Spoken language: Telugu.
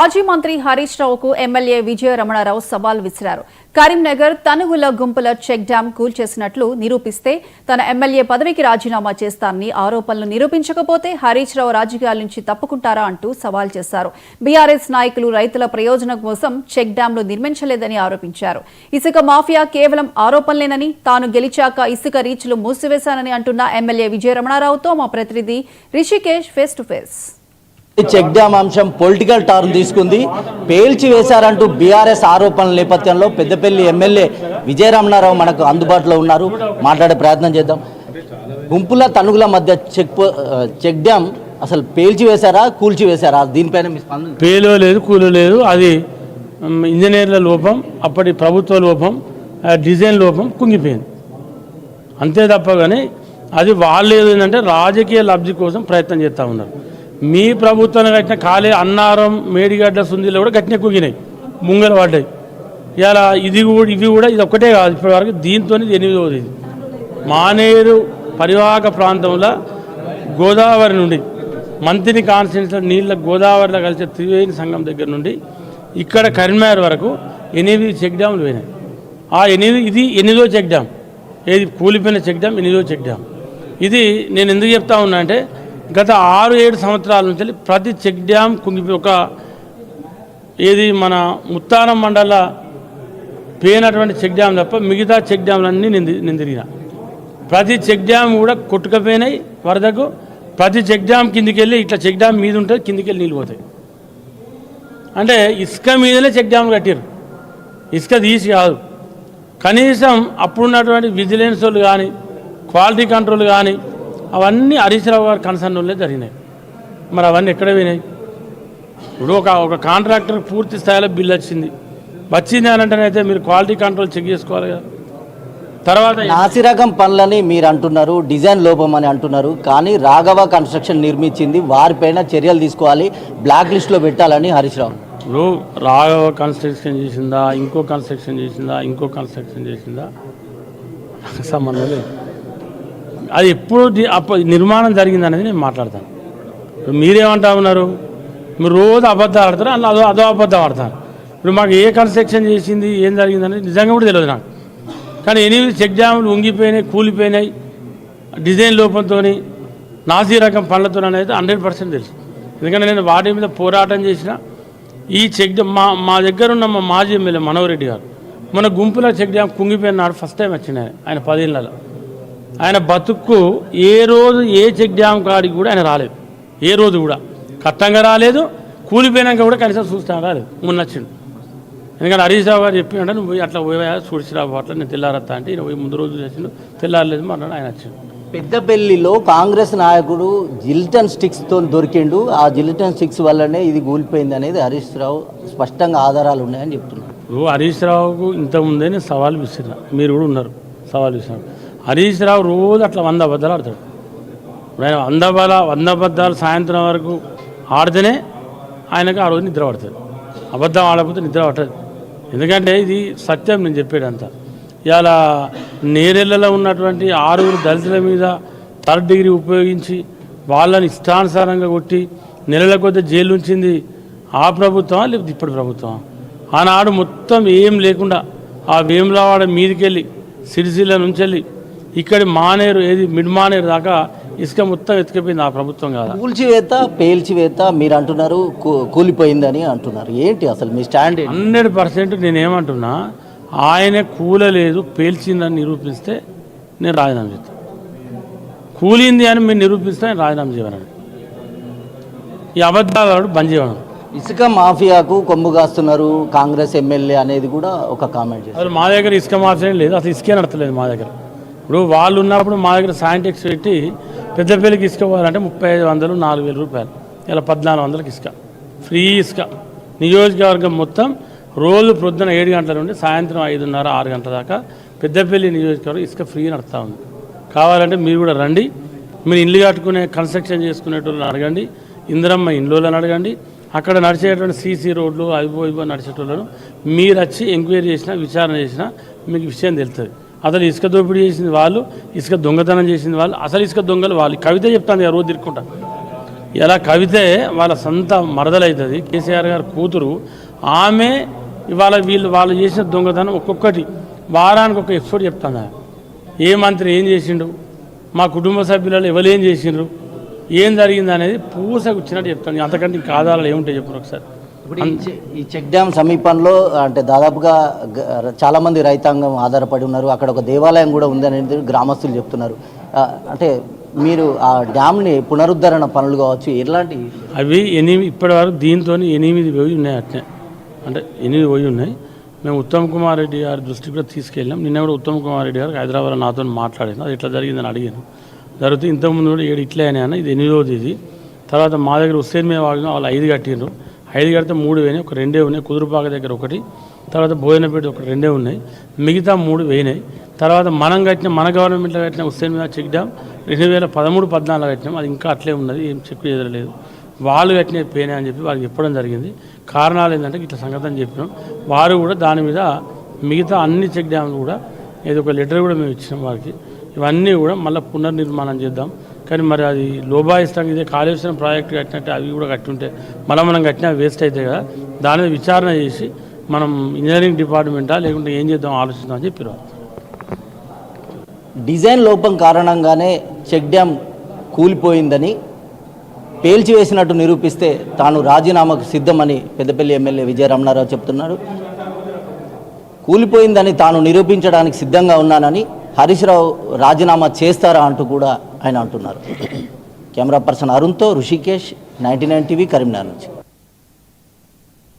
మాజీ మంత్రి హరీష్ రావుకు ఎమ్మెల్యే విజయ రమణారావు సవాల్ విసిరారు. కరీంనగర్ తనుగుల గుంపుల చెక్ డ్యాం కూల్చేసినట్లు నిరూపిస్తే తన ఎమ్మెల్యే పదవికి రాజీనామా చేస్తానని, ఆరోపణలు నిరూపించకపోతే హరీష్ రావు రాజకీయాల నుంచి తప్పుకుంటారా అంటూ సవాల్ చేశారు. బీఆర్ఎస్ నాయకులు రైతుల ప్రయోజనం కోసం చెక్ డ్యాంలు నిర్మించలేదని ఆరోపించారు. ఇసుక మాఫియా కేవలం ఆరోపణలేనని, తాను గెలిచాక ఇసుక రీచ్లు మూసివేశానని అంటున్న ఎమ్మెల్యే విజయ రమణారావుతో మా ప్రతినిధి Rishikesh face to face. Check dam అంశం పొలిటికల్ టర్న్ తీసుకుంది. పేల్చి వేశారంటూ బీఆర్ఎస్ ఆరోపణల నేపథ్యంలో పెద్దపల్లి ఎమ్మెల్యే విజయరమణారావు మనకు అందుబాటులో ఉన్నారు. మాట్లాడే ప్రయత్నం చేద్దాం. గుంపుల తనుగుల మధ్య చెక్ డ్యామ్ అసలు పేల్చి వేశారా, కూల్చి వేశారా? దీనిపైన మీ స్పందన. పేలో లేదు, కూలు లేదు. అది ఇంజనీర్ల లోపం, అప్పటి ప్రభుత్వ లోపం, డిజైన్ లోపం కుంగిపోయింది అంతే తప్ప. కానీ అది వాళ్ళు ఏంటంటే రాజకీయ లబ్ధి కోసం ప్రయత్నం చేస్తూ ఉన్నారు. మీ ప్రభుత్వాన్ని కట్టిన ఖాళీ అన్నారం, మేడిగడ్డ, సుందీలు కూడా గట్టిన కుంగినాయి, ముంగలు పడ్డాయి. ఇలా ఇవి కూడా ఇది ఒక్కటే కాదు. ఇప్పటివరకు దీంతో 8వది. ఇది మానేరు పరివాహక ప్రాంతంలో గోదావరి నుండి మంత్రిని కాన్స్టిట్యూన్సీ నీళ్ళ గోదావరిలో కలిసే త్రివేణి సంఘం దగ్గర నుండి ఇక్కడ కరీంనగర్ వరకు 8 చెక్ డ్యాములు పోయినాయి. ఆ 8వ చెక్ డ్యామ్, ఏది కూలిపోయిన చెక్ డ్యామ్ 8వ చెక్ డ్యామ్. ఇది నేను ఎందుకు చెప్తా ఉన్నా అంటే గత 6-7 సంవత్సరాల నుంచి ప్రతి చెక్ డ్యామ్ కుంగిపోయి ఏది మన ముత్తారం మండల పోయినటువంటి చెక్ డ్యామ్ తప్ప మిగతా చెక్ డ్యామ్లన్నీ నేను తిరిగిన. ప్రతి చెక్ డ్యామ్ కూడా కొట్టుకపోయినాయి వరదకు. ప్రతి చెక్ డ్యామ్ కిందికి వెళ్ళి ఇట్లా చెక్ డ్యామ్ మీద ఉంటుంది, కిందికి వెళ్ళి నీళ్ళు పోతాయి. అంటే ఇసుక మీదనే చెక్ డ్యామ్ కట్టారు, ఇసుక తీసి కాదు. కనీసం అప్పుడున్నటువంటి విజిలెన్స్ వాళ్ళు కానీ, క్వాలిటీ కంట్రోల్ కానీ అవన్నీ హరీష్ రావు గారు కన్సర్న్ వాళ్ళే జరిగినాయి. మరి అవన్నీ ఎక్కడ పోయినాయి? ఇప్పుడు ఒక కాంట్రాక్టర్ పూర్తి స్థాయిలో బిల్ వచ్చింది అని అంటేనైతే మీరు క్వాలిటీ కంట్రోల్ చెక్ చేసుకోవాలి కదా. తర్వాత నాసిరకం పనులని మీరు అంటున్నారు, డిజైన్ లోపం అని అంటున్నారు. కానీ రాఘవ కన్స్ట్రక్షన్ నిర్మించింది, వారిపైన చర్యలు తీసుకోవాలి, బ్లాక్ లిస్ట్లో పెట్టాలని హరీష్ రావు. ఇప్పుడు రాఘవ కన్స్ట్రక్షన్ చేసిందా, ఇంకో కన్స్ట్రక్షన్ చేసిందా సంబంధం లేదు. అది ఎప్పుడు నిర్మాణం జరిగిందనేది నేను మాట్లాడతాను. ఇప్పుడు మీరేమంటా ఉన్నారు? మీరు రోజు అబద్ధాలు ఆడతారు, అలా అదో అబద్ధం ఆడతారు. ఇప్పుడు మాకు ఏ కన్స్ట్రక్షన్ చేసింది, ఏం జరిగిందనేది నిజంగా కూడా తెలియదు నాకు. కానీ 8 చెక్ డ్యాములు ఉంగిపోయినాయి, కూలిపోయినాయి, డిజైన్ లోపంతో, నాసీ రకం పనులతో అనేది 100% తెలుసు. ఎందుకంటే నేను వాటి మీద పోరాటం చేసిన. ఈ చెక్ డ్యామ్ మా దగ్గర ఉన్న మా మాజీ ఎమ్మెల్యే మనోహర్ రెడ్డి గారు మన గుంపులో చెక్ డ్యామ్ కుంగిపోయిన నాడు ఫస్ట్ టైం వచ్చినాయి. ఆయన 10 ఏళ్ళలో ఆయన బతుక్కు ఏ రోజు ఏ చెక్ డ్యామ్ కాడికి కూడా ఆయన రాలేదు. ఏ రోజు కూడా కట్టంగా రాలేదు, కూలిపోయినాక కూడా కనీసం చూస్తాను రాలేదు. వచ్చిండు. ఎందుకంటే హరీష్ రావు గారు చెప్పినట్టు నువ్వు అట్లా పోయా చూడిచిరావు, అట్లా నేను తెల్లారత్తా అంటే ఈయన పోయి ముందు రోజు చేసిండు, తెల్లారలేదు మాట్లాడు ఆయన వచ్చిండు. పెద్దపల్లిలో కాంగ్రెస్ నాయకుడు జిలిటన్ స్టిక్స్తో దొరికిండు. ఆ జిలిటన్ స్టిక్స్ వల్లనే ఇది కూలిపోయింది అనేది హరీష్ రావు స్పష్టంగా ఆధారాలు ఉన్నాయని చెప్తున్నారు. ఇప్పుడు హరీష్ రావుకు ఇంతకుముందే నేను సవాల్ విసిరిన, మీరు కూడా ఉన్నారు సవాల్ విసిరారు. హరీష్ రావు రోజు అట్లా 100 అబద్ధాలు ఆడతాడు. ఇప్పుడు ఆయన 100 అబద్ధాలు సాయంత్రం వరకు ఆడితేనే ఆయనకు ఆ రోజు నిద్ర పడుతుంది. అబద్ధం ఆడకపోతే నిద్ర పట్టదు. ఎందుకంటే ఇది సత్యం నేను చెప్పేదంతా. ఇలా నేరెళ్లలో ఉన్నటువంటి 6 దళితుల మీద 3rd డిగ్రీ ఉపయోగించి వాళ్ళని ఇష్టానుసారంగా కొట్టి నెలల కొద్ది జైలు ఉంచింది ఆ ప్రభుత్వమా లేకపోతే ఇప్పటి ప్రభుత్వమా? ఆనాడు మొత్తం ఏం లేకుండా ఆ వేములవాడ మీదికెళ్ళి సిరిసిల్ల నుంచి వెళ్ళి ఇక్కడి మానేరు, ఏది మిడ్ మానేరు దాకా ఇసుక మొత్తం ఎత్తుకపోయింది ఆ ప్రభుత్వం కాదా? కూల్చివేత పేల్చివేత మీరు అంటున్నారు, కూలిపోయిందని అంటున్నారు. ఏంటి అసలు మీ స్టాండ్? 100% నేనేమంటున్నా, ఆయన కూలలేదు పేల్చిందని నిరూపిస్తే నేను రాజీనామా చేస్తాను. కూలింది అని మీరు నిరూపిస్తే నేను రాజీనామా చేయను. ఈ అబద్ధాలు బంద్ చేయను. ఇసుక మాఫియాకు కొమ్ము కాస్తున్నారు కాంగ్రెస్ ఎమ్మెల్యే అనేది కూడా ఒక కామెంట్ చేస్తారు. అసలు మా దగ్గర ఇసుక మాఫియా లేదు, అసలు ఇసుకే నడతలేదు మా దగ్గర. ఇప్పుడు వాళ్ళు ఉన్నప్పుడు మా దగ్గర సైంటిక్స్ పెట్టి పెద్దపల్లికి ఇసుక పోవాలంటే 3500-4000 రూపాయలు. ఇలా 1400కి ఇసుక, ఫ్రీ ఇసుక. నియోజకవర్గం మొత్తం రోజు ప్రొద్దున 7 గంటల నుండి సాయంత్రం 5:30-6 గంటల దాకా పెద్దపల్లి నియోజకవర్గం ఇసుక ఫ్రీ నడుస్తూ ఉంది. కావాలంటే మీరు కూడా రండి. మీరు ఇల్లు కట్టుకునే కన్స్ట్రక్షన్ చేసుకునేటోళ్ళని అడగండి, ఇందిరమ్మ ఇండ్లను అడగండి, అక్కడ నడిచేటువంటి సీసీ రోడ్లు అయిపో నడిచేటోళ్ళను మీరు వచ్చి ఎంక్వైరీ చేసినా, విచారణ చేసినా మీకు విషయం తెలుస్తుంది. అసలు ఇసుక దోపిడీ చేసింది వాళ్ళు, ఇసుక దొంగతనం చేసింది వాళ్ళు, అసలు ఇసుక దొంగలు వాళ్ళు. కవిత చెప్తాను రోజు తిరుక్కుంటా. ఇలా కవితే వాళ్ళ సొంత మరదలవుతుంది, కేసీఆర్ గారి కూతురు. ఆమె ఇవాళ వాళ్ళు చేసిన దొంగతనం ఒక్కొక్కటి వారానికి ఒక ఎపిసోడ్ చెప్తాను. ఏ మంత్రి ఏం చేసిండు, మా కుటుంబ సభ్యులలో ఎవరు ఏం చేసిండ్రు, ఏం జరిగింది అనేది పూసకు వచ్చినట్టు చెప్తాను. అంతకంటే ఇంకా ఆధారాలు ఏముంటాయి చెప్పండి ఒకసారి. ఇప్పుడు ఈ చెక్ డ్యామ్ సమీపంలో అంటే దాదాపుగా చాలామంది రైతాంగం ఆధారపడి ఉన్నారు. అక్కడ ఒక దేవాలయం కూడా ఉందనేది గ్రామస్తులు చెప్తున్నారు. అంటే మీరు ఆ డ్యామ్ని పునరుద్ధరణ పనులు కావచ్చు ఎలాంటి అవి ఇప్పటి వరకు దీంతో 8 పోయి ఉన్నాయి. అట్నే అంటే 8 పోయి ఉన్నాయి. మేము ఉత్తమ్ కుమార్ రెడ్డి గారి దృష్టికి కూడా తీసుకెళ్ళాం. నిన్న కూడా ఉత్తమ్ కుమార్ రెడ్డి గారికి హైదరాబాద్లో నాతో మాట్లాడాను. అది ఇట్లా జరిగిందని అడిగాను. జరిగితే ఇంతకుముందు కూడా 7 ఇట్లే అయినా ఇది 8వది ఇది. తర్వాత మా దగ్గర హుస్సేన్ మీద వాళ్ళు 5 కట్టిండ్రు. 5 కడితే 3 వేయినాయి, ఒక 2 ఉన్నాయి. కుదురుపాక దగ్గర ఒకటి, తర్వాత భోజనపేట ఒక 2 ఉన్నాయి, మిగతా 3 వేయినాయి. తర్వాత మనం కట్టిన మన గవర్నమెంట్లో కట్టిన హుస్సేన్ మీద చెక్ డ్యామ్ 2013-14 కట్టినాం. అది ఇంకా అట్లే ఉన్నది, ఏం చెక్ చేయలేదు. వాళ్ళు కట్టిన పోయినాయి అని చెప్పి వాళ్ళకి చెప్పడం జరిగింది. కారణాలు ఏంటంటే ఇట్లా సంగతి అని చెప్పినాం. వారు కూడా దాని మీద మిగతా అన్ని చెక్ డ్యామ్లు కూడా ఏదో ఒక లెటర్ కూడా మేము ఇచ్చినాం వారికి. ఇవన్నీ కూడా మళ్ళీ పునర్నిర్మాణం చేద్దాం. కానీ మరి అది లోబాయిస్తాం. ఇదే కాళేశ్వరం ప్రాజెక్టు కట్టినట్టే అవి కూడా కట్టుంటే మళ్ళీ మనం కట్టినా వేస్ట్ అవుతాయి కదా. దాని మీద విచారణ చేసి మనం ఇంజనీరింగ్ డిపార్ట్మెంటా లేకుంటే ఏం చేద్దాం ఆలోచిద్దామని చెప్పారు. డిజైన్ లోపం కారణంగానే చెక్ డ్యామ్ కూలిపోయిందని పేల్చివేసినట్టు నిరూపిస్తే తాను రాజీనామాకు సిద్ధమని పెద్దపల్లి ఎమ్మెల్యే విజయ రమణారావు చెప్తున్నారు. కూలిపోయిందని తాను నిరూపించడానికి సిద్ధంగా ఉన్నానని హరీష్ రావు రాజీనామా చేస్తారా అంటూ కూడా ఆయన అంటున్నారు. కెమెరా పర్సన్ అరుణ్తో ఋషికేష్, 99 టీవీ, కరీంనగర్ నుంచి.